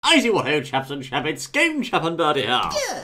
I see what ho, chaps and chappets, Game Chap and Birdie here.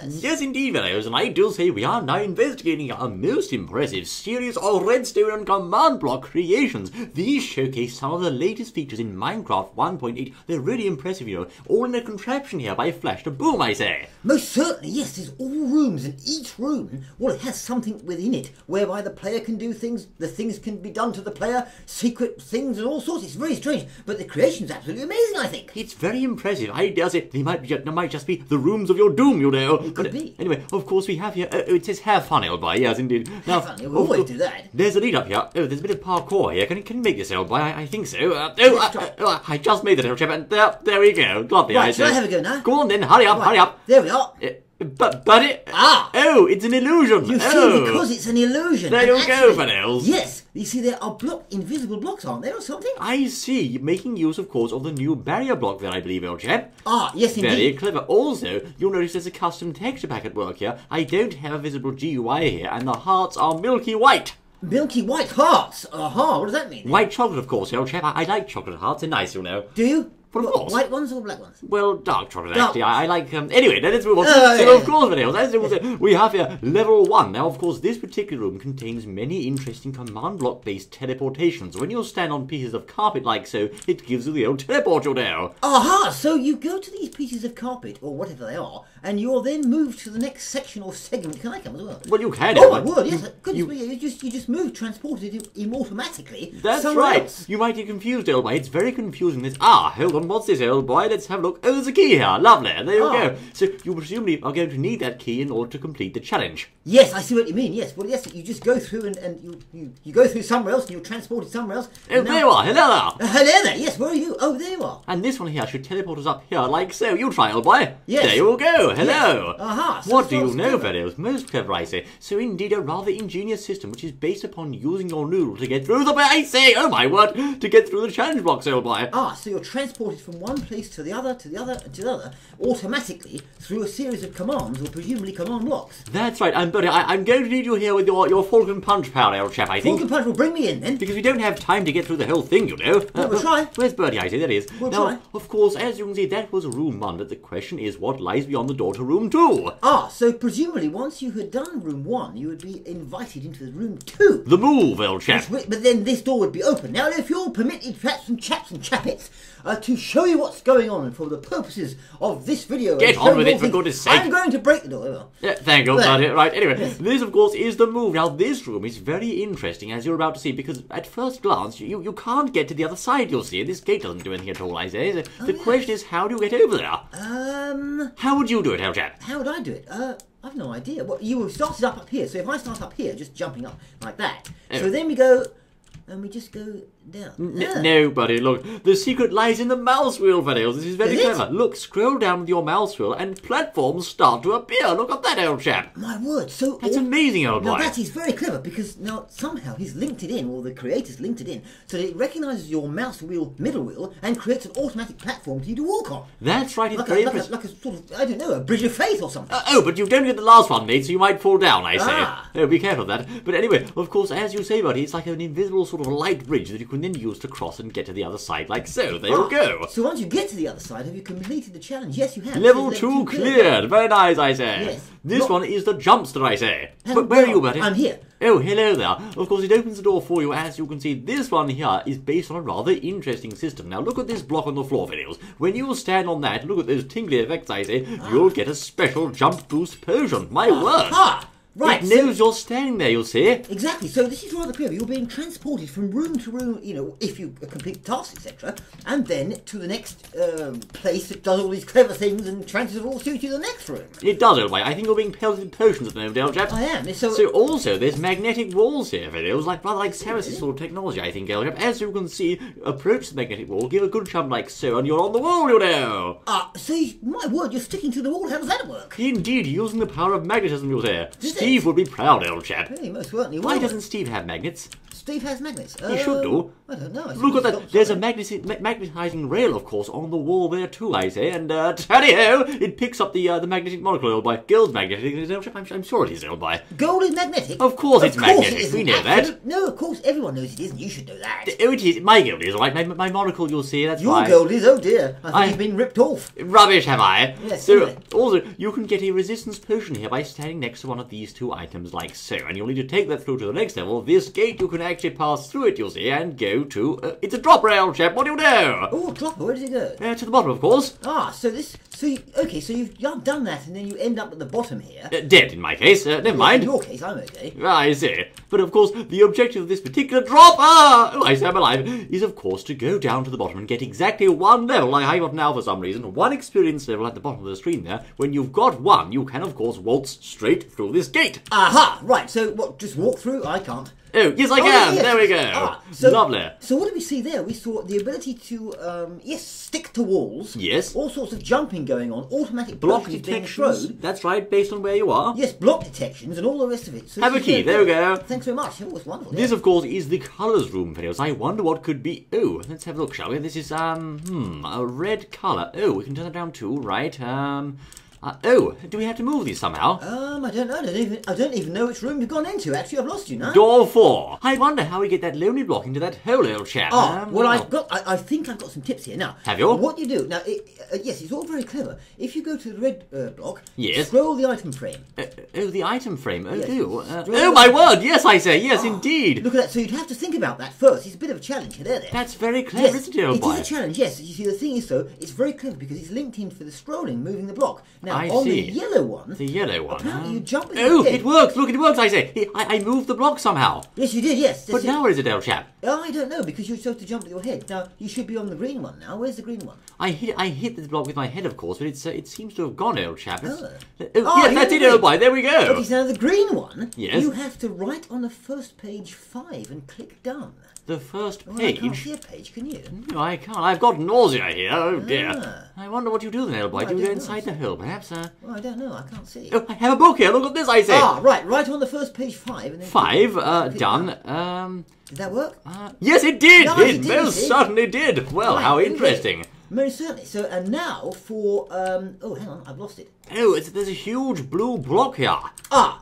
Yes, indeed, fellows, and I do say we are now investigating a most impressive series of Redstone and Command Block creations. These showcase some of the latest features in Minecraft 1.8. They're really impressive, you know, all in a contraption here by Flash to Boom, I say. Most certainly, yes, there's all rooms, and each room, well, it has something within it, whereby the player can do things, the things can be done to the player, secret things and all sorts. It's very strange, but the creation's absolutely amazing, I think. It's very impressive. I dare say they might just be the rooms of your doom, you know. It could be. Anyway, of course we have here, it says have fun, old boy, yes indeed. Now, have fun, we always do that. There's a lead up here. Oh, there's a bit of parkour here. Can you make this, old boy? I think so. I just made it, old chap, and there we go. Got the right, idea. shall I have a go now? Go on then, hurry up, hurry up. There we are. But it... Oh, it's an illusion. You see, because it's an illusion. There you go, fellows. Yes, you see there are invisible blocks, aren't there, or something? I see. Making use, of course, of the new barrier block there, I believe, old chap. Yes, indeed. Very clever. Also, you'll notice there's a custom texture pack at work here. I don't have a visible GUI here, and the hearts are milky white. Milky white hearts? What does that mean? White chocolate, of course, old chap. I like chocolate hearts. They're nice, you know. Do you? Well, of course. White ones or black ones? Well, dark chocolate, Dark actually. I like... Anyway, let's move on. Of course, videos, we have here level 1. Now, of course, this particular room contains many interesting command block-based teleportations. When you stand on pieces of carpet like so, it gives you the old teleport, you know. So you go to these pieces of carpet, or whatever they are, and you're then moved to the next section or segment. Can I come as well? Well, you can. Oh, my word, yes. You just move, transported automatically. That's right. Else. You might get confused, old boy. It's very confusing. Hold on. What's this, old boy? Let's have a look. Oh, there's a key here. Lovely. There you go. So you presumably are going to need that key in order to complete the challenge. Yes, I see what you mean. Yes. Well, yes, you just go through and you go through somewhere else and you're transported somewhere else. Oh, there you are. Hello there. Hello there. Yes, where are you? Oh, there you are. And this one here should teleport us up here like so. You try, old boy. Yes. There you go. Hello. Yes. So what do you know, fellows? Most clever, I say. So indeed a rather ingenious system which is based upon using your noodle to get through I say, oh my word, to get through the challenge blocks, old boy. So you're transported from one place to the other, to the other, and to the other, automatically through a series of commands, or presumably command blocks. That's right, and Buddy, I'm going to need you here with your Falcon Punch power, old chap, I think. Falcon Punch will bring me in, then. Because we don't have time to get through the whole thing, you know. We'll try. Where's Birdie, I say? There he is. We'll now, try. Of course, as you can see, that was room 1, but the question is what lies beyond the door to room 2? So presumably once you had done room 1, you would be invited into room 2. The move, old chap. But then this door would be open. Now, if you're permitted, chaps and chappets, to show you what's going on, and for the purposes of this video... Get on with it, for goodness sake. I'm going to break the door. Yeah, thank you, Buddy. Right, anyway, this, of course, is the move. Now, this room is very interesting, as you're about to see, because at first glance, you can't get to the other side, you'll see. This gate doesn't do anything at all, I say. The question is, how do you get over there? How would you do it, old chap? How would I do it? I've no idea. Well, you started up here, so if I start up here, just jumping up like that. Oh. So then we go... And we just go down. No, buddy, look. The secret lies in the mouse wheel, fellows. This is very clever. Look, scroll down with your mouse wheel and platforms start to appear. Look at that, old chap. My word. So that's amazing, old boy. Now, that is very clever, because now somehow he's linked it in, or the creators linked it in, so that it recognises your mouse wheel, middle wheel, and creates an automatic platform for you to walk on. That's right. It's very impressive. Like a sort of, I don't know, a bridge of faith or something. But you don't get the last one, mate, so you might fall down, I say. Oh, be careful of that. But anyway, of course, as you say, buddy, it's like an invisible sort of light bridge that you can then use to cross and get to the other side, like so. There you go. So once you get to the other side, have you completed the challenge? Yes, you have. Level 2 cleared. Very nice, I say. Yes. This one is the jumpster, I say. But where are you, buddy? I'm here. Oh, hello there. Of course, it opens the door for you. As you can see, this one here is based on a rather interesting system. Now, look at this block on the floor, videos. When you stand on that, look at those tingly effects, I say, you'll get a special jump boost potion. My word. Right, it knows you're standing there, you'll see. Exactly. So this is rather clever. You're being transported from room to room, you know, if you complete tasks, etc., and then to the next place that does all these clever things and transfers all through to the next room. It does, old boy. I think you're being pelted with potions at the moment, old chap. I am. So also, there's magnetic walls here, videos, rather like Ceres' sort of technology, I think, old chap. As you can see, approach the magnetic wall, give a good jump like so, and you're on the wall, you know. See, my word, you're sticking to the wall. How does that work? Indeed, using the power of magnetism, you'll say. Steve would be proud, old chap. Really, most certainly. Why doesn't Steve have magnets? Steve has magnets. He should do. I don't know. Look at that. There's a magnetizing rail, of course, on the wall there too, I say. And tally-ho, it picks up the magnetic monocle held by Gold's magnetic. I'm sure it is held by. Gold is magnetic? Of course it's magnetic. We know that. No, of course everyone knows it is, and you should know that. Oh, it is. My gold is, all right. My monocle, you'll see, that's Your right. gold is, oh dear. I think you've been ripped off. Rubbish, have I? Yes, so, anyway. also, you can get a resistance potion here by standing next to one of these two items like so. And you'll need to take that through to the next level. This gate, you can actually pass through it, you'll see, and go to... it's a drop rail, chap. What do you know? Oh, a drop. Where does it go? To the bottom, of course. Ah, so you've done that, and then you end up at the bottom here. Dead, in my case. Never mind. In your case, I'm okay. I see. But, of course, the objective of this particular drop... I say I'm alive. Is, of course, to go down to the bottom and get exactly one level. I got now, for some reason, one experience level at the bottom of the screen there. When you've got one, you can, of course, waltz straight through this gate. Aha! Right, so what, just walk through? I can't. Oh, yes, I can. Yes. There we go. Lovely. So what did we see there? We saw the ability to, stick to walls. Yes. All sorts of jumping going on. Automatic block potions detections. being thrown. That's right, based on where you are. Yes, block detections and all the rest of it. So have a key. There we go. Thanks very much. It was wonderful. This, of course, is the colours room, fellows. I wonder what could be... Oh, let's have a look, shall we? This is, a red colour. Oh, we can turn it down too, right? Oh, do we have to move these somehow? I don't know. I don't even know which room you've gone into. Actually, I've lost you now. Door 4. I wonder how we get that lonely block into that hole, old chap. I think I've got some tips here. Now, have you? What you do now? Yes, it's all very clever. If you go to the red block, yes, scroll the item frame. The item frame. Oh, yes, do. Oh my word! Yes, I say yes, indeed. Look at that. So you'd have to think about that first. It's a bit of a challenge here. There. That's very clever, isn't it, old boy? It is a challenge. Yes. You see, the thing is, though, it's very clever because it's linked in for the scrolling, moving the block. Now, on the yellow one. The yellow one. Apparently, you jump in. Oh, it works! Look, it works! I say. I moved the block somehow. Yes, you did. Yes. But now where is it, old chap? I don't know because you're supposed to jump with your head. Now you should be on the green one. Now, where's the green one? I hit this block with my head, of course, but it seems to have gone, old chap. Yes, that's it, old boy. There we go. Okay, so now the green one. Yes. You have to write on the first page 5 and click done. The first page? I can't see a page, can you? No, I can't. I've got nausea here. Oh, dear. I wonder what you do then, old boy. Do you go inside the hole, perhaps? Well, I don't know. I can't see. Oh, I have a book here. Look at this, I say. Right. Right on the first page 5. And then 5, done. Did that work? Yes, it did. No, it most certainly did. Well, right, how interesting. Most certainly. So, and now for... oh, hang on. I've lost it. Oh, there's a huge blue block here.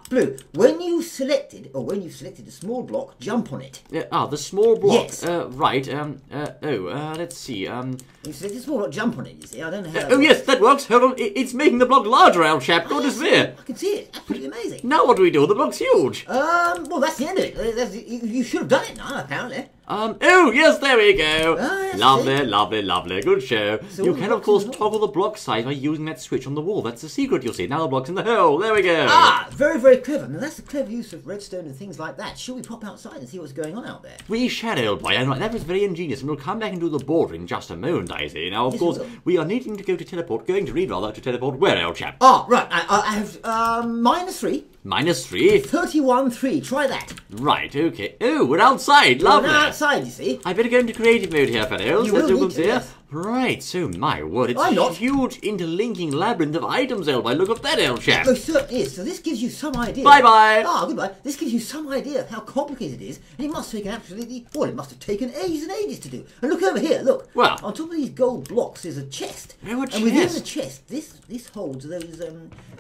Blue. When you've selected a small block, jump on it. The small block. Yes. Right. Let's see. You select a small block, jump on it, you see. I don't know how... oh, yes, that works. Hold on. It's making the block larger, old chap. Goodness me. I can see it. Absolutely amazing. Now what do we do? The block's huge. Well, that's the end of it. You should have done it now, apparently. Oh, yes, there we go. Yes, Lovely. Good show. So you can, of course, toggle the block size by using that switch on the wall. That's the secret, you'll see. Now the block's in the hole. There we go. Very, very clever. Now, that's the clever use of redstone and things like that. Shall we pop outside and see what's going on out there? We shall, old boy. And that was very ingenious. And we'll come back and do the border in just a moment, I see. Now, of course, we are needing to go to teleport. Going to read, rather, to teleport where, old chap? Right. I have -3. -3? 31-3. Try that. Right, okay. Oh, we're outside. Lovely. We're outside, you see. I better go into creative mode here, fellows. You will need to, yes. Right, so my word, it's a huge interlinking labyrinth of items, old boy. Look at that, old chap. It certainly is. So this gives you some idea. Bye-bye. Goodbye. This gives you some idea of how complicated it is, and it must take it must have taken ages and ages to do. And look over here, look. Well, on top of these gold blocks is a chest. Oh, a chest. And within the chest, this holds those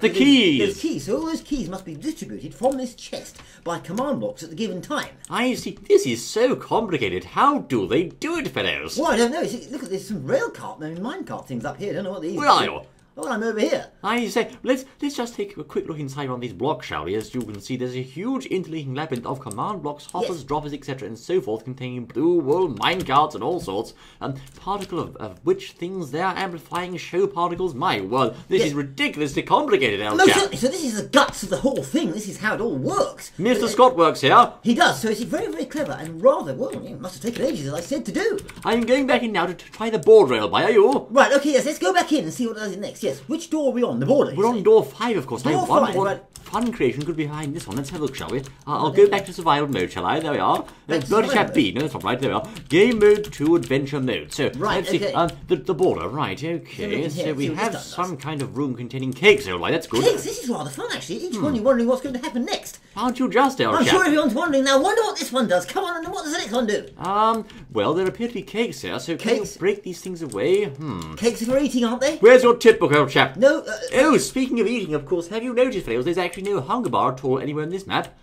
the keys. Those keys. So all those keys must be distributed from this chest by command blocks at the given time. I see. This is so complicated. How do they do it, fellows? Well, I don't know. See, look, there's some rail cart, minecart things up here. I don't know what these are. Where are you? Oh, I'm over here. I say, let's just take a quick look inside on these blocks, shall we? As you can see, there's a huge interlinking labyrinth of command blocks, hoppers, droppers, etc., and so forth, containing blue wool, minecarts, and all sorts. Particle of which things they're amplifying show particles. My word, this is ridiculously complicated, old chap. Certainly. So this is the guts of the whole thing. This is how it all works. Mr. Scott works here. He does. So it's very, very clever and rather, it must have taken ages, as I said, to do. I'm going back in now to try the board rail, are you? Right, okay, yes, let's go back in and see what does it next. Yes, which door are we on? The board. We're on door 5, of course. Door 5, right. fun creation could be behind this one. Let's have a look, shall we? I'll go back to survival mode, shall I? There we are. Bloody Chap B. No, that's not right. There we are. Game mode to adventure mode. So, let's see. The border. Right, okay. So we have some kind of room containing cakes, all right. That's good. Cakes? This is rather fun, actually. Each one you're wondering what's going to happen next. Aren't you just, old I'm chap? sure everyone's wondering now. Wonder what this one does. Come on, and what does the next one do? Well, there appear to be cakes here, so can you break these things away? Cakes are for eating, aren't they? Where's your tip book, old chap? No. Oh, speaking of eating, of course, have you noticed, Fails, there's actually no hunger bar at all anywhere in this map?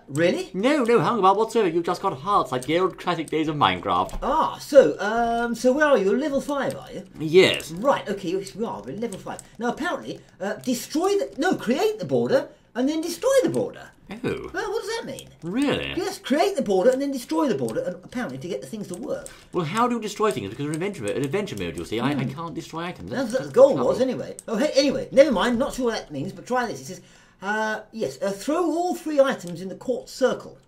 Really? No hunger bar whatsoever. You've just got hearts like the old classic days of Minecraft. Ah, so where are you? Level 5, are you? Yes. Right, okay, yes, we are. We're level 5. Now, apparently, create the border and then destroy the border. Oh. Well, what does that mean? Really? Yes, create the border and then destroy the border, and apparently to get the things to work. Well, how do you destroy things? Because in adventure mode, you'll see, I can't destroy items. That's what the goal was, anyway. Oh, hey, anyway, never mind, not sure what that means, but try this. It says, throw all 3 items in the quartz circle.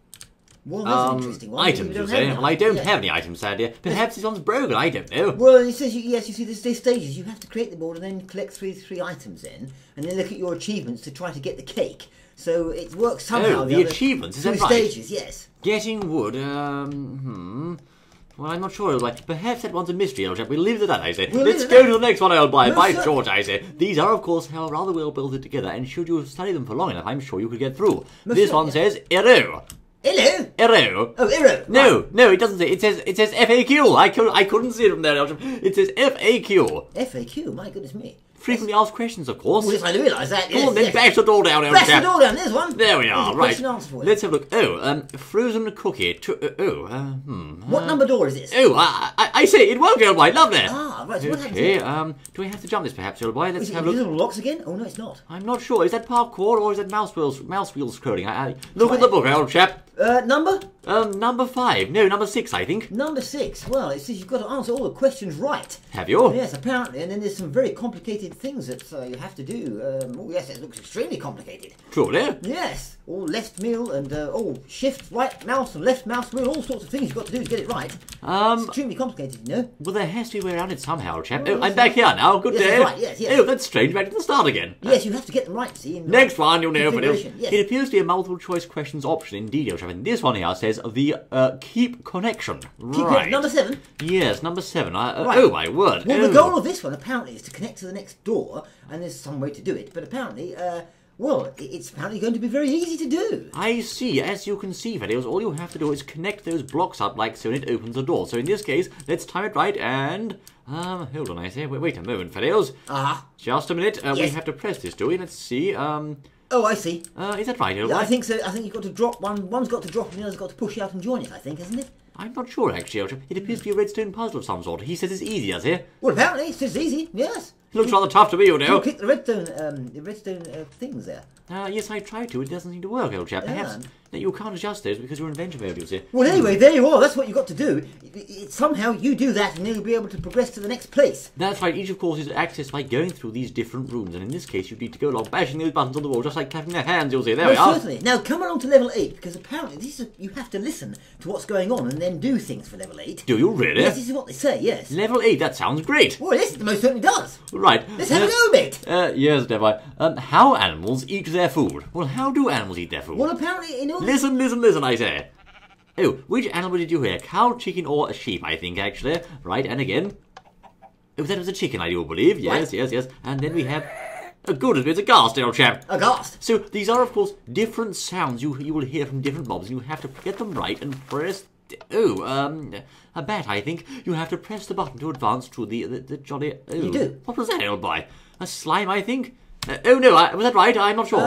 Well, that's an interesting one. Items, you say? Well, I don't have any items, sadly. Perhaps this one's broken, I don't know. Well, it says, you see, there's stages. You have to create the board and then collect three items in, and then look at your achievements to try to get the cake. So it works somehow. Oh, the achievements, is that right? 3 stages, yes. Getting wood, well, I'm not sure, old boy. Perhaps that one's a mystery, old chap. We'll leave it at that, I say. Let's go to the next one, old boy. By George, I say. These are, of course, how rather well built together, and should you study them for long enough, I'm sure you could get through. This one says, Ero. Hello? Ero. Oh, Ero. No, it doesn't say. It says FAQ. I couldn't see it from there, old chap. It says FAQ. FAQ? My goodness me. Frequently asked questions, of course. Well, yes, I realise that. Come on, then bash the door down, old chap. Bash the door down. There's one. There we are. Right. Let's have a look. Oh, frozen cookie. What number door is this? Oh, I say it won't, old boy. Lovely. Ah, right. So what happens here? Do we have to jump this, perhaps, old boy? Let's have a look. Little locks again? Oh no, it's not. I'm not sure. Is that parkour or is that mouse wheels scrolling? Look at the book, old chap. Number? Number 5. No, number 6, I think. Number 6. Well, it says you've got to answer all the questions right. Have you? Yes, apparently. And then there's some very complicated things that you have to do. Oh, yes, it looks extremely complicated. Truly? Yes. All left middle and shift right mouse and left mouse wheel. All sorts of things you've got to do to get it right. It's extremely complicated, you know. Well, there has to be a way around it somehow, chap. Oh, I'm back here now. Good day. Right, yes. Oh, that's strange. Back to the start again. Yes, you have to get them right, see. Next one, you'll know, but yes. It appears to be a multiple choice questions option indeed, old chap. And this one here says the keep connection. Right. Number 7? Yes, number 7. Right. Oh, my word. Well, the goal of this one, apparently, is to connect to the next door, and there's some way to do it. But apparently, it's apparently going to be very easy to do. I see. As you can see, videos, all you have to do is connect those blocks up like so, and it opens the door. So in this case, let's time it right, and... hold on, I say. Wait a moment, videos. Just a minute. Yes. We have to press this, do we? Let's see. Oh, I see. Is that right, I think so. I think you've got to drop one. One's got to drop and the other's got to push out and join it, I think, hasn't it? I'm not sure, actually, Elton. It appears to be a redstone puzzle of some sort. He says it's easy, does he? Well, apparently it's just easy, yes. It looks rather tough to me, you know. You click the redstone things there. Yes, I tried to. It doesn't seem to work, old chap. Perhaps you can't adjust those because you're in adventure mode, you see. Well, anyway, there you are. That's what you've got to do. Somehow you do that and then you'll be able to progress to the next place. That's right. Each, of course, is accessed by going through these different rooms. And in this case, you need to go along bashing those buttons on the wall, just like clapping their hands, you'll see. There we are. Certainly. Now, come along to level 8, because apparently you have to listen to what's going on and then do things for level 8. Do you really? Yes, this is what they say, yes. Level 8, that sounds great. Well, yes, it most certainly does. Right. Let's have a go, mate. Yes, Devi. How animals eat their food? Well, how do animals eat their food? Well, apparently, in order... Listen, I say. Oh, which animal did you hear? Cow, chicken, or a sheep, I think, actually. Right, and again. Oh, that was a chicken, I do believe. Yes, right. yes. And then we have... Oh, goodness, it's a ghast, old chap. A ghast. So, these are, of course, different sounds you will hear from different mobs, and you have to get them right and press... a bat, I think. You have to press the button to advance to the jolly... Oh, you do? What was that, old boy? A slime, I think? Oh, no, was that right? I'm not sure.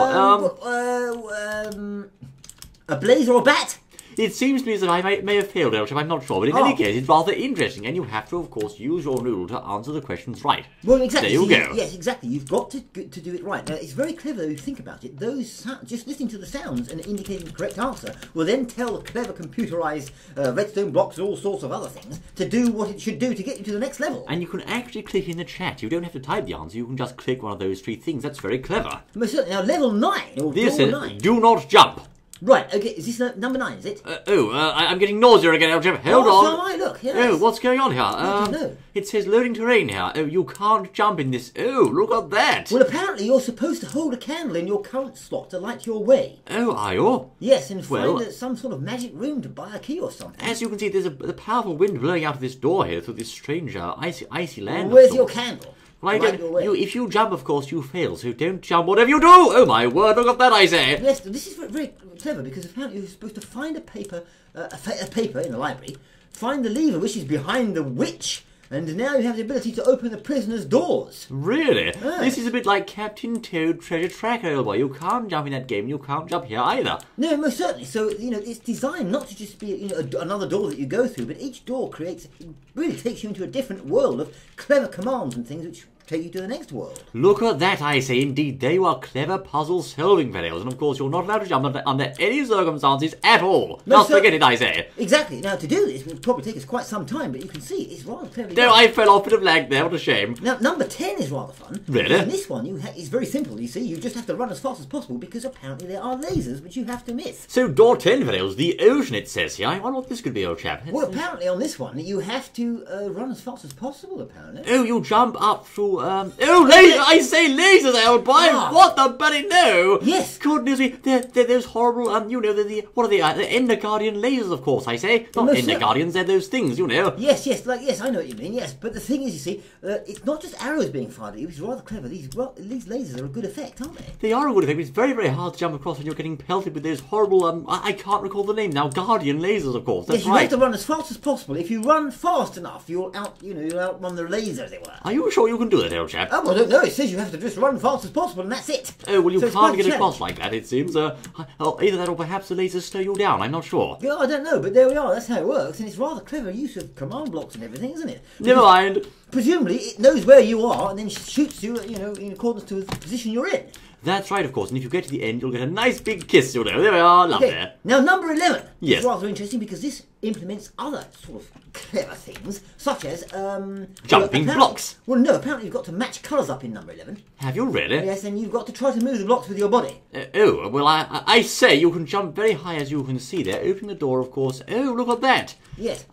A blaze or a bat? It seems to me that I may have failed, Elchip, I'm not sure, but in any case, it's rather interesting, and you have to, of course, use your noodle to answer the questions right. Well, exactly. There you go. Yes, exactly. You've got to do it right. Now, it's very clever, though, you think about it. Those sounds, just listening to the sounds and indicating the correct answer will then tell the clever computerized redstone blocks and all sorts of other things to do what it should do to get you to the next level. And you can actually click in the chat. You don't have to type the answer, you can just click one of those 3 things. That's very clever. Most certainly. Now, level 9, or this door is 9. Do not jump. Right, okay, is this number 9, is it? I'm getting nausea again, old chap. Hold on. So am I, look. Yes. Oh, what's going on here? I don't know. It says loading terrain here. Oh, you can't jump in this. Oh, look at that. Well, apparently you're supposed to hold a candle in your current slot to light your way. Oh, are you? Yes, and find some sort of magic room to buy a key or something. As you can see, there's a powerful wind blowing out of this door here through this strange icy land. Well, where's your candle? Well, if you jump, of course, you fail, so don't jump whatever you do! Oh my word, look at that, I say! Yes, this is very clever, because apparently you're supposed to find a paper in the library, find the lever which is behind the witch, and now you have the ability to open the prisoner's doors. Really? Yes. This is a bit like Captain Toad Treasure Tracker, old boy. You can't jump in that game, and you can't jump here either. No, most certainly. So, it's designed not to just be another door that you go through, but each door really takes you into a different world of clever commands and things which take you to the next world. Look at that, I say. Indeed, they are clever puzzle-solving videos, and of course you're not allowed to jump under any circumstances at all. Just forget it, I say. Exactly. Now, to do this will probably take us quite some time, but you can see it's rather clever. No, I fell off a bit of lag there. What a shame. Now, number 10 is rather fun. Really? And this one is very simple, you see. You just have to run as fast as possible, because apparently there are lasers which you have to miss. So, door 10 videos, the ocean, it says here. I wonder what this could be, old chap. Well, apparently on this one, you have to run as fast as possible, apparently. Oh, you jump up through, I say lasers, old boy! What the bloody no! Yes! Goodness me, they're those horrible, what are they, the Ender Guardian lasers, of course, I say. Not Ender Guardians, they're those things, you know. Yes, I know what you mean, yes. But the thing is, you see, it's not just arrows being fired at you, it's rather clever. These lasers are a good effect, aren't they? They are a good effect, but it's very, very hard to jump across when you're getting pelted with those horrible, I can't recall the name now, Guardian lasers, of course, that's yes, you have to run as fast as possible. If you run fast enough, you'll outrun the laser, as it were. Are you sure you can do that, old chap? Oh, well, I don't know. It says you have to just run fast as possible, and that's it. Oh, well, you can't get across like that, it seems. Either that or perhaps the lasers slow you down, I'm not sure. Yeah, I don't know, but there we are. That's how it works, and it's rather clever use of command blocks and everything, isn't it? Never mind. Presumably, it knows where you are and then shoots you, in accordance to the position you're in. That's right, of course, and if you get to the end, you'll get a nice big kiss, There we are, lovely. Okay. Now, number 11 yes. is rather interesting because this implements other sort of clever things, such as... jumping blocks. Well, no, apparently you've got to match colours up in number 11. Have you really? Yes, and you've got to try to move the blocks with your body. Well, I say you can jump very high, as you can see there, opening the door, of course. Oh, look at that. Yes.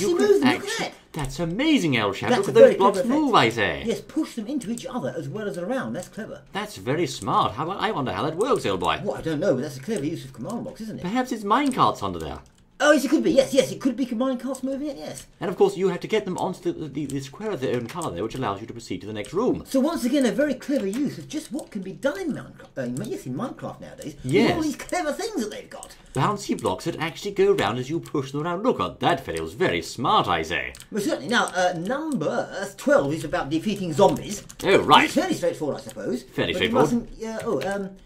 You can move them, actually... look at that. That's amazing, old chap. That's Look at those blocks effect. move, I say. Yes, push them into each other as well as around. That's clever. That's very smart. I wonder how that works, old boy. Well, I don't know, but that's a clever use of command blocks, isn't it? Perhaps it's minecarts under there. Oh, yes, it could be. Yes, it could be command carts moving it, yes. And of course, you have to get them onto the square of their own colour there, which allows you to proceed to the next room. So once again, a very clever use of just what can be done in Minecraft nowadays. Yes. With all these clever things that they've got. Bouncy blocks that actually go round as you push them around. Look at that, fellow's very smart, I say. Well, certainly. Now, number 12 is about defeating zombies. Oh, right. It's fairly straightforward, I suppose. Fairly straightforward.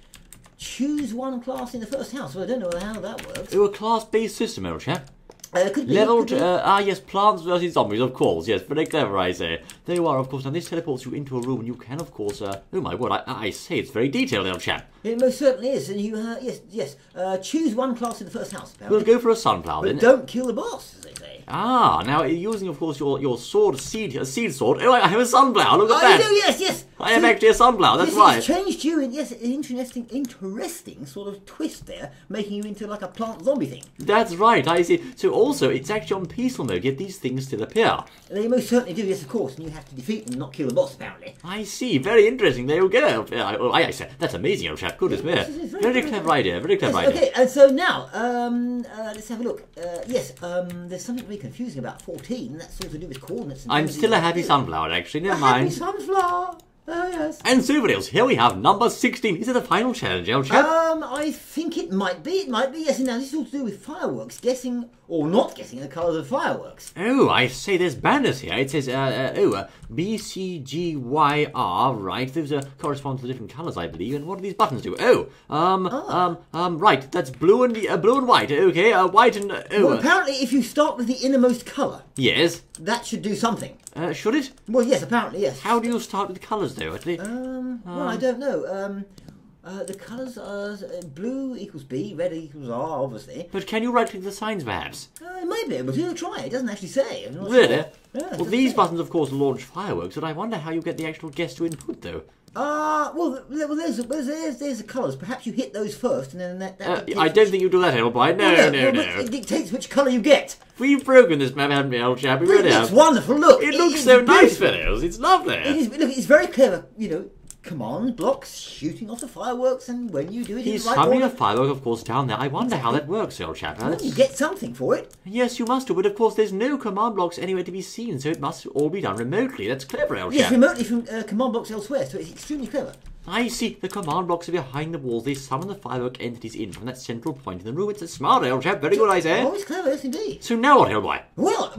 Choose one class in the first house. Well, I don't know how that works. Oh, a class-based system, old chap. Could be, Leveled, yes, plants versus zombies, of course, yes, very clever, I say. There you are, of course. Now, this teleports you into a room, and you can, of course, oh my word, I say, it's very detailed, old chap. It most certainly is, and you, choose one class in the first house, apparently. We'll go for a sunflower, then. But don't kill the boss, as they say. Now, using, of course, your sword, seed sword. Oh, I have a sunflower, look at that. Oh, yes. I have actually a sunflower, that's right. It's changed you, and yes, an interesting sort of twist there, making you into like a plant zombie thing. That's right, I see. So also, it's actually on peaceful mode, yet these things still appear. They most certainly do, yes, of course, and you have to defeat them, not kill the boss, apparently. I see, very interesting, there you go. I say, that's amazing, old chap, goodness me. Very clever idea, very clever idea. Okay, and so now, let's have a look. There's something really confusing about 14, that's all to do with coordinates. And I'm still a happy sunflower, actually, never Happy mind. sunflower! Oh, yes. And so, what else? Here we have number 16. Is it the final challenge, old chap? I think it might be, yes. Now, this is all to do with fireworks, guessing or not guessing the colours of fireworks. Oh, I say, there's banners here. It says, B, C, G, Y, R, right. Those correspond to the different colours, I believe. And what do these buttons do? Right. That's blue and white. Okay, white and, Well, apparently, if you start with the innermost colour. Yes. That should do something. Should it? Well, yes, apparently, yes. How do you start with colours, though? Well, I don't know. The colours are blue equals B, red equals R, obviously. But can you right-click the signs, perhaps? It might be able to. Try it. It doesn't actually say. I'm not really? Sure. Yeah, well, these buttons, of course, launch fireworks, but I wonder how you get the actual guess to input, though. Well, there's the colours. Perhaps you hit those first, and then that I don't think you do that, old boy. No. It dictates which colour you get. We've broken this map, haven't we, old chap? We really have. It's wonderful. Look, It looks so nice, fellows. It's lovely. Look, it's very clever. Command blocks shooting off the fireworks, and when you do it, He's in the right summoning order, a firework, of course, down there. I wonder how that works, old chap. you get something for it. Yes, you must do, but of course there's no command blocks anywhere to be seen, so it must all be done remotely. That's clever, old Yes, chap. remotely from command blocks elsewhere, so it's extremely clever. I see. The command blocks are behind the walls. They summon the firework entities in from that central point in the room. It's a smart, old chap. Very good, I say. Oh, it's clever, yes, indeed. So now what, old boy? Well,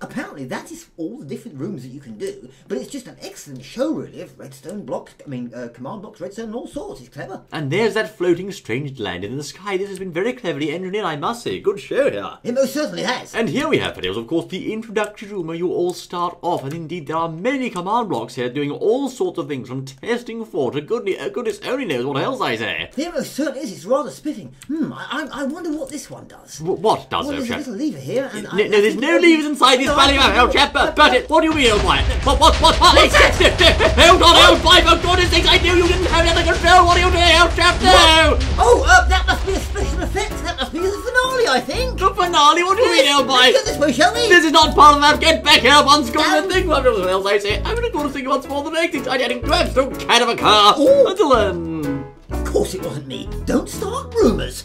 apparently that is all the different rooms that you can do, but it's just an excellent show, really, of redstone blocks, command blocks, redstone, and all sorts. It's clever. And there's that floating strange land in the sky. This has been very cleverly engineered, I must say. Good show here. It most certainly has. And here we have, fellows, of course, the introductory room where you all start off. And indeed, there are many command blocks here doing all sorts of things, from testing for to goodness only knows what else, I say. It most certainly is. It's rather spiffing. I wonder what this one does. What does, Well, old there's a chap? little lever here. And No, there's no levers inside this valley, old chap. But what do you mean, old boy? What? Hold on, old boy, for goodness sakes, I knew you didn't have it under control. What are you doing, old chap? No! Oh, that must be a special effect. That must be the finale, I think. The finale? What do you mean, old boy? Let's go this way, shall we? This is not part of that. Get back here, once gone the thing. What else I say? I'm going to go to think once more than anything. I didn't grab some kind of a car. Oh. Until then. Of course it wasn't me. Don't start rumours.